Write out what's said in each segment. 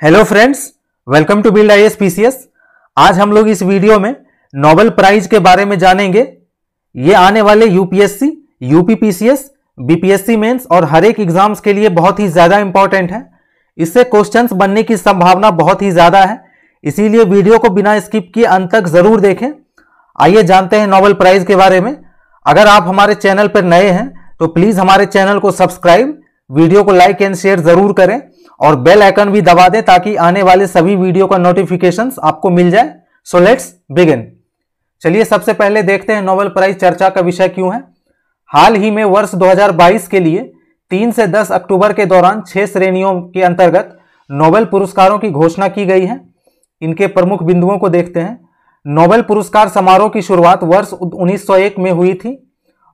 Hello friends, welcome to Build IAS PCS. आज हम लोग इस वीडियो में नोबेल प्राइज के बारे में जानेंगे। ये आने वाले यूपीएससी, यूपीपीसीएस, बीपीएससी मेंस और हर एक एग्जाम्स के लिए बहुत ही ज्यादा इंपॉर्टेंट है। इससे क्वेश्चंस बनने की संभावना बहुत ही ज्यादा है, इसीलिए वीडियो को बिना स्किप किए अंत तक जरूर देखें। आइए जानते हैं नोबेल प्राइज के बारे में। अगर आप हमारे चैनल पर नए हैं तो प्लीज हमारे चैनल को सब्सक्राइब, वीडियो को लाइक एंड शेयर जरूर करें और बेल आइकन भी दबा दें ताकि आने वाले सभी वीडियो का नोटिफिकेशंस आपको मिल जाए। So let's begin. चलिए सबसे पहले देखते हैं नोबेल प्राइज चर्चा का विषय क्यों है। हाल ही में वर्ष 2022 के लिए 3 से 10 अक्टूबर के दौरान 6 श्रेणियों के अंतर्गत नोबेल पुरस्कारों की घोषणा की गई है। इनके प्रमुख बिंदुओं को देखते हैं। नोबेल पुरस्कार समारोह की शुरुआत वर्ष 1901 में हुई थी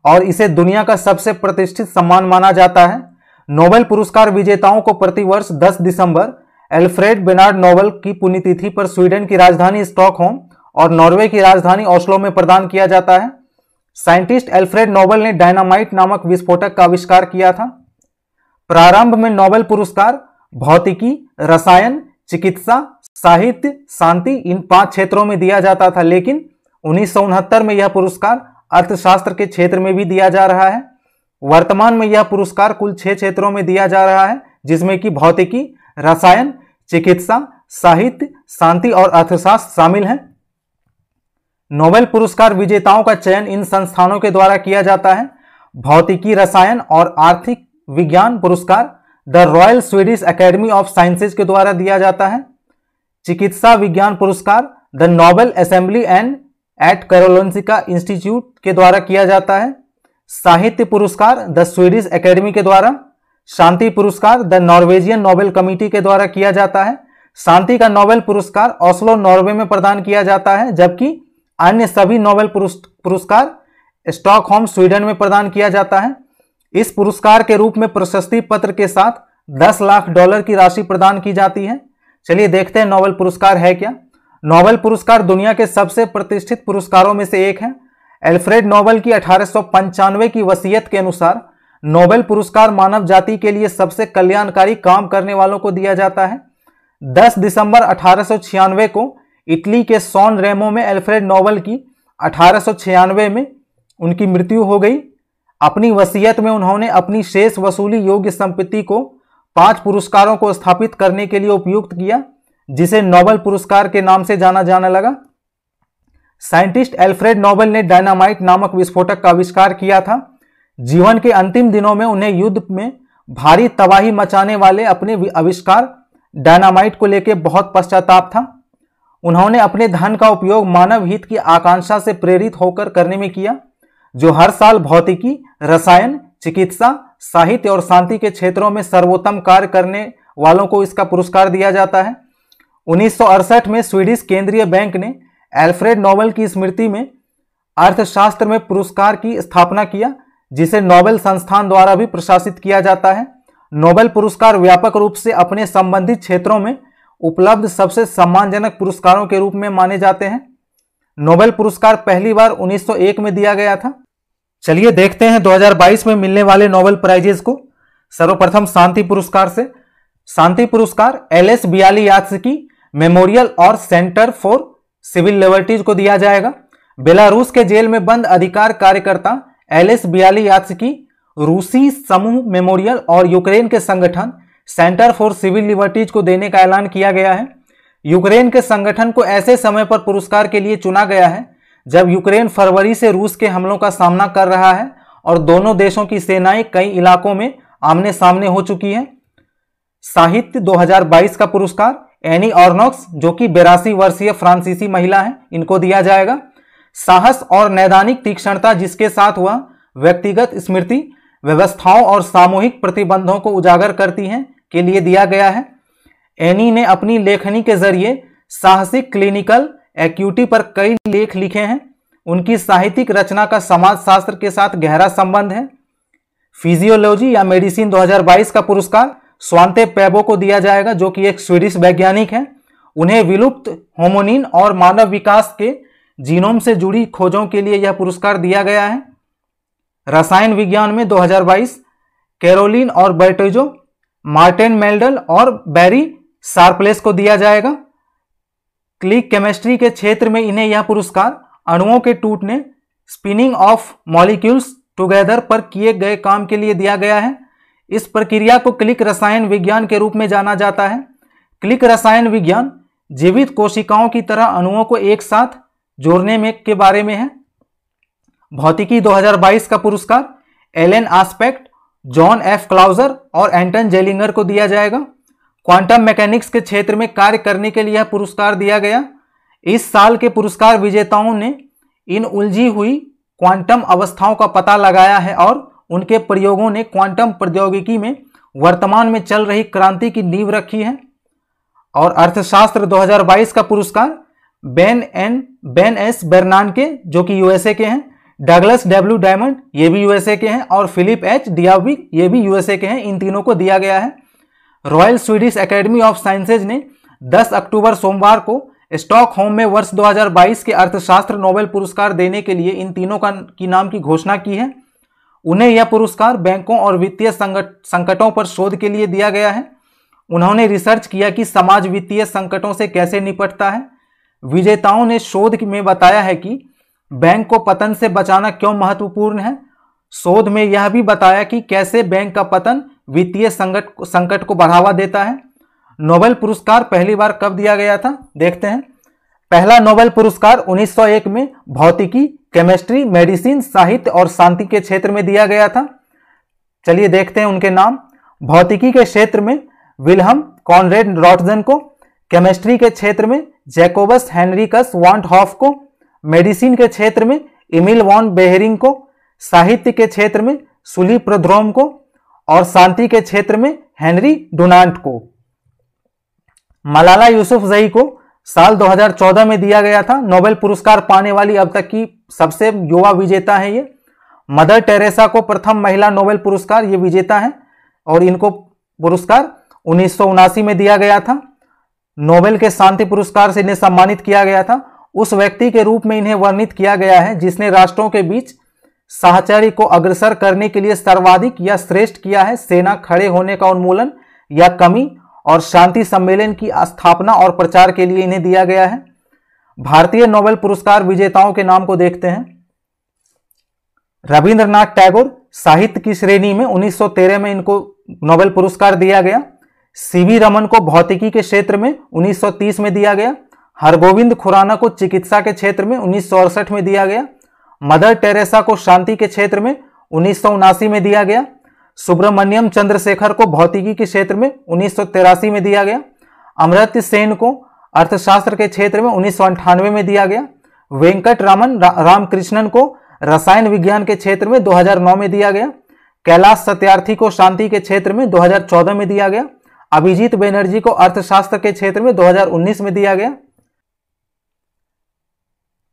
और इसे दुनिया का सबसे प्रतिष्ठित सम्मान माना जाता है। नोबेल पुरस्कार विजेताओं को प्रतिवर्ष 10 दिसंबर एल्फ्रेड बेनार्ड नोबेल की पुण्यतिथि पर स्वीडन की राजधानी स्टॉकहोम और नॉर्वे की राजधानी ओस्लो में प्रदान किया जाता है। साइंटिस्ट एल्फ्रेड नोबेल ने डायनामाइट नामक विस्फोटक का आविष्कार किया था। प्रारंभ में नोबेल पुरस्कार भौतिकी, रसायन, चिकित्सा, साहित्य, शांति इन 5 क्षेत्रों में दिया जाता था, लेकिन 1969 में यह पुरस्कार अर्थशास्त्र के क्षेत्र में भी दिया जा रहा है। वर्तमान में यह पुरस्कार कुल 6 क्षेत्रों में दिया जा रहा है, जिसमें कि भौतिकी, रसायन, चिकित्सा, साहित्य, शांति और अर्थशास्त्र शामिल हैं। नोबेल पुरस्कार विजेताओं का चयन इन संस्थानों के द्वारा किया जाता है। भौतिकी, रसायन और आर्थिक विज्ञान पुरस्कार the royal Swedish academy of sciences के द्वारा दिया जाता है। चिकित्सा विज्ञान पुरस्कार the Nobel assembly and at Karolinska institute के द्वारा किया जाता है। साहित्य पुरस्कार द स्वीडिश एकेडमी के द्वारा। शांति पुरस्कार द नॉर्वेजियन नोबेल कमेटी के द्वारा किया जाता है। शांति का नोबेल पुरस्कार ओस्लो, नॉर्वे में प्रदान किया जाता है, जबकि अन्य सभी नोबेल पुरस्कार स्टॉकहोम, स्वीडन में प्रदान किया जाता है। इस पुरस्कार के रूप में प्रशस्ति पत्र के साथ $10 लाख की राशि प्रदान की जाती है। चलिए देखते हैं नोबेल पुरस्कार है क्या। नोबेल पुरस्कार दुनिया के सबसे प्रतिष्ठित पुरस्कारों में से एक है। एल्फ्रेड नोबेल की 1895 की वसीयत के अनुसार नोबेल पुरस्कार मानव जाति के लिए सबसे कल्याणकारी काम करने वालों को दिया जाता है। 10 दिसंबर 1896 को इटली के सॉन रेमो में एल्फ्रेड नोबेल की 1896 में उनकी मृत्यु हो गई। अपनी वसीयत में उन्होंने अपनी शेष वसूली योग्य संपत्ति को 5 पुरस्कारों को स्थापित करने के लिए उपयुक्त किया, जिसे नोबेल पुरस्कार के नाम से जाना जाने लगा। साइंटिस्ट एल्फ्रेड नोबेल ने डायनामाइट नामक विस्फोटक का आविष्कार किया था। जीवन के अंतिम दिनों में उन्हें युद्ध में भारी तबाही मचाने वाले अपने आविष्कार डायनामाइट को लेकर बहुत पश्चाताप था। उन्होंने अपने धन का उपयोग मानव हित की आकांक्षा से प्रेरित होकर करने में किया, जो हर साल भौतिकी, रसायन, चिकित्सा, साहित्य और शांति के क्षेत्रों में सर्वोत्तम कार्य करने वालों को इसका पुरस्कार दिया जाता है। 1968 में स्वीडिश केंद्रीय बैंक ने एल्फ्रेड नोबेल की स्मृति में अर्थशास्त्र में पुरस्कार की स्थापना किया, जिसे नोबेल संस्थान द्वारा भी प्रशासित किया जाता है। नोबेल पुरस्कार व्यापक रूप से अपने संबंधित क्षेत्रों में उपलब्ध सबसे सम्मानजनक पुरस्कारों के रूप में माने जाते हैं। नोबेल पुरस्कार पहली बार 1901 में दिया गया था। चलिए देखते हैं 2022 में मिलने वाले नोबेल प्राइजेस को। सर्वप्रथम शांति पुरस्कार से शांति पुरस्कार एल.एस. बियालियात्स्की मेमोरियल और सेंटर फॉर सिविल लिबर्टीज को दिया जाएगा। बेलारूस के जेल में बंद अधिकार कार्यकर्ता एल.एस. बियालियात्स्की रूसी समूह मेमोरियल और यूक्रेन के संगठन सेंटर फॉर सिविल लिबर्टीज को देने का ऐलान किया गया है। यूक्रेन के संगठन को ऐसे समय पर पुरस्कार के लिए चुना गया है जब यूक्रेन फरवरी से रूस के हमलों का सामना कर रहा है और दोनों देशों की सेनाएं कई इलाकों में आमने सामने हो चुकी हैं। साहित्य 2022 का पुरस्कार एनी ऑर्नोक्स, जो कि 82 वर्षीय फ्रांसीसी महिला हैं, इनको दिया जाएगा। साहस और नैदानिक तीक्ष्णता जिसके साथ वह व्यक्तिगत स्मृति व्यवस्थाओं और सामूहिक प्रतिबंधों को उजागर करती हैं के लिए दिया गया है। एनी ने अपनी लेखनी के जरिए साहसिक क्लिनिकल एक्यूटी पर कई लेख लिखे हैं। उनकी साहित्यिक रचना का समाजशास्त्र के साथ गहरा संबंध है। फिजियोलॉजी या मेडिसिन 2022 का पुरस्कार स्वांते पेबो को दिया जाएगा, जो कि एक स्वीडिश वैज्ञानिक हैं। उन्हें विलुप्त होमोनिन और मानव विकास के जीनोम से जुड़ी खोजों के लिए यह पुरस्कार दिया गया है। रसायन विज्ञान में 2022 कैरोलिन और बर्टेजो, मार्टिन मेल्डल और बैरी शार्पलेस को दिया जाएगा। क्लिक केमिस्ट्री के क्षेत्र में इन्हें यह पुरस्कार अणुओं के टूटने, स्पिनिंग ऑफ मॉलिक्यूल्स टुगेदर पर किए गए काम के लिए दिया गया है। इस प्रक्रिया को क्लिक रसायन विज्ञान के रूप में जाना जाता है। क्लिक रसायन विज्ञान जीवित कोशिकाओं की तरह अणुओं को एक साथ जोड़ने में के बारे में है। भौतिकी 2022 का पुरस्कार Elon aspect, John F closure और एंटन जेलिंगर को दिया जाएगा। क्वांटम मैकेनिक्स के क्षेत्र में कार्य करने के लिए यह पुरस्कार दिया गया। इस साल के पुरस्कार विजेताओं ने इन उलझी हुई क्वांटम अवस्थाओं का पता लगाया है और उनके प्रयोगों ने क्वांटम प्रौद्योगिकी में वर्तमान में चल रही क्रांति की नींव रखी है। और अर्थशास्त्र 2022 का पुरस्कार बेन एस बेर्नानके, जो कि यूएसए के हैं, डगलस डब्ल्यू डायमंड, ये भी यूएसए के हैं, और फिलिप एच डियाविक, ये भी यूएसए के हैं, इन तीनों को दिया गया है। Royal Swedish academy of sciences ने 10 अक्टूबर सोमवार को स्टॉकहोम में वर्ष 2022 के अर्थशास्त्र नोबेल पुरस्कार देने के लिए इन तीनों की नाम की घोषणा की है। उन्हें यह पुरस्कार बैंकों और वित्तीय संकटों पर शोध के लिए दिया गया है। उन्होंने रिसर्च किया कि समाज वित्तीय संकटों से कैसे निपटता है। विजेताओं ने शोध में बताया है कि बैंक को पतन से बचाना क्यों महत्वपूर्ण है। शोध में यह भी बताया कि कैसे बैंक का पतन वित्तीय संकट को बढ़ावा देता है। नोबेल पुरस्कार पहली बार कब दिया गया था, देखते हैं। पहला नोबेल पुरस्कार 1901 में भौतिकी, केमिस्ट्री, मेडिसिन, साहित्य और शांति के क्षेत्र में दिया गया था। चलिए देखते हैं उनके नाम। भौतिकी के क्षेत्र में विल्हम कॉनरेड रॉटजन को, केमिस्ट्री के क्षेत्र में जैकोबस हेनरिकस वांट हॉफ को, मेडिसिन के क्षेत्र में एमिल वॉन बेहरिंग को, साहित्य के क्षेत्र में सुली प्रोद्रोम को और शांति के क्षेत्र में हेनरी डुनांट को। मलाला यूसुफजई को साल 2014 में दिया गया था। नोबेल पुरस्कार पाने वाली अब तक की सबसे युवा विजेता है ये। मदर टेरेसा को प्रथम महिला नोबेल पुरस्कार ये विजेता है और इनको पुरस्कार 1979 में दिया गया था। नोबेल के शांति पुरस्कार से इन्हें सम्मानित किया गया था। उस व्यक्ति के रूप में इन्हें वर्णित किया गया है जिसने राष्ट्रों के बीच साहचर्य को अग्रसर करने के लिए सर्वाधिक या श्रेष्ठ किया है, सेना खड़े होने का उन्मूलन या कमी और शांति सम्मेलन की स्थापना और प्रचार के लिए इन्हें दिया गया है। भारतीय नोबेल पुरस्कार विजेताओं के नाम को देखते हैं। रविंद्रनाथ टैगोर साहित्य की श्रेणी में 1913 में इनको नोबेल पुरस्कार दिया गया। सीवी रमन को भौतिकी के क्षेत्र में 1930 में दिया गया। हरगोविंद खुराना को चिकित्सा के क्षेत्र में 1968 में दिया गया। मदर टेरेसा को शांति के क्षेत्र में 1979 में दिया गया। सुब्रमण्यम चंद्रशेखर को भौतिकी के क्षेत्र में 1983 में दिया गया। अमर्त्य सेन को अर्थशास्त्र के क्षेत्र में 1998 में दिया गया। वेंकट रामन रामकृष्णन को रसायन विज्ञान के क्षेत्र में 2009 में दिया गया। कैलाश सत्यार्थी को शांति के क्षेत्र में 2014 में दिया गया। अभिजीत बनर्जी को अर्थशास्त्र के क्षेत्र में 2019 में दिया गया।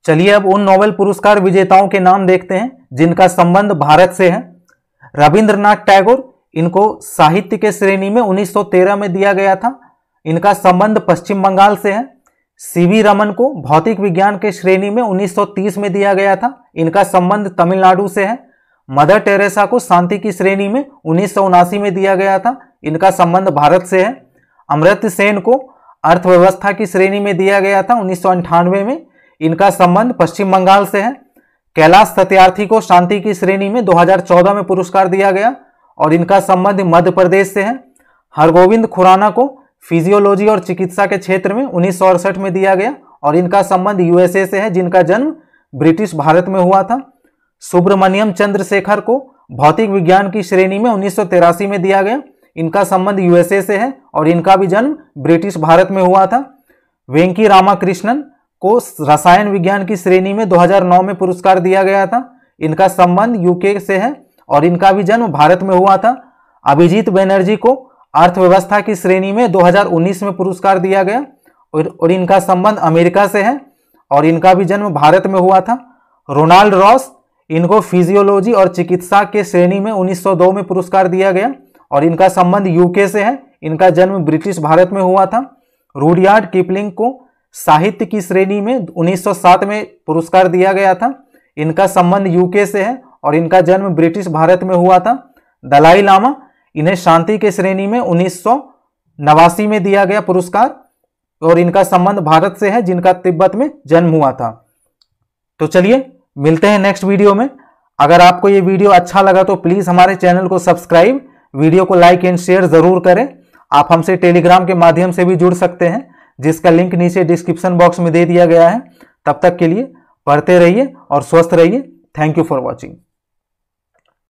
चलिए अब उन नोबेल पुरस्कार विजेताओं के नाम देखते हैं जिनका संबंध भारत से है। रविंद्रनाथ टैगोर, इनको साहित्य के श्रेणी में 1913 में दिया गया था। इनका संबंध पश्चिम बंगाल से है। सीवी रमन को भौतिक विज्ञान के श्रेणी में 1930 में दिया गया था। इनका संबंध तमिलनाडु से है। मदर टेरेसा को शांति की श्रेणी में 1979 में दिया गया था। इनका संबंध भारत से है। अमर्त्य सेन को अर्थव्यवस्था की श्रेणी में दिया गया था 1998 में। इनका संबंध पश्चिम बंगाल से है। कैलाश सत्यार्थी को शांति की श्रेणी में 2014 में पुरस्कार दिया गया और इनका संबंध मध्य प्रदेश से है। हरगोविंद खुराना को फिजियोलॉजी और चिकित्सा के क्षेत्र में 1968 में दिया गया और इनका संबंध यूएसए से है, जिनका जन्म ब्रिटिश भारत में हुआ था। सुब्रमण्यम चंद्रशेखर को भौतिक विज्ञान की श्रेणी में 1983 में दिया गया। इनका संबंध यूएसए से है और इनका भी जन्म ब्रिटिश भारत में हुआ था। वेंकी रामाकृष्णन को रसायन विज्ञान की श्रेणी में 2009 में पुरस्कार दिया गया था। इनका संबंध यूके से है और इनका भी जन्म भारत में हुआ था। अभिजीत बनर्जी को अर्थव्यवस्था की श्रेणी में 2019 में पुरस्कार दिया गया और इनका संबंध अमेरिका से है और इनका भी जन्म भारत में हुआ था। रोनाल्ड रॉस, इनको फिजियोलॉजी और चिकित्सा के श्रेणी में 1902 में पुरस्कार दिया गया और इनका संबंध यूके से है। इनका जन्म ब्रिटिश भारत में हुआ था। रुडयार्ड किपलिंग को साहित्य की श्रेणी में 1907 में पुरस्कार दिया गया था। इनका संबंध यूके से है और इनका जन्म ब्रिटिश भारत में हुआ था। दलाई लामा, इन्हें शांति के श्रेणी में 89 में दिया गया पुरस्कार और इनका संबंध भारत से है, जिनका तिब्बत में जन्म हुआ था। तो चलिए मिलते हैं नेक्स्ट वीडियो में। अगर आपको ये वीडियो अच्छा लगा तो प्लीज हमारे चैनल को सब्सक्राइब, वीडियो को लाइक एंड शेयर जरूर करें। आप हमसे टेलीग्राम के माध्यम से भी जुड़ सकते हैं, जिसका लिंक नीचे डिस्क्रिप्शन बॉक्स में दे दिया गया है। तब तक के लिए पढ़ते रहिए और स्वस्थ रहिए। Thank you for watching.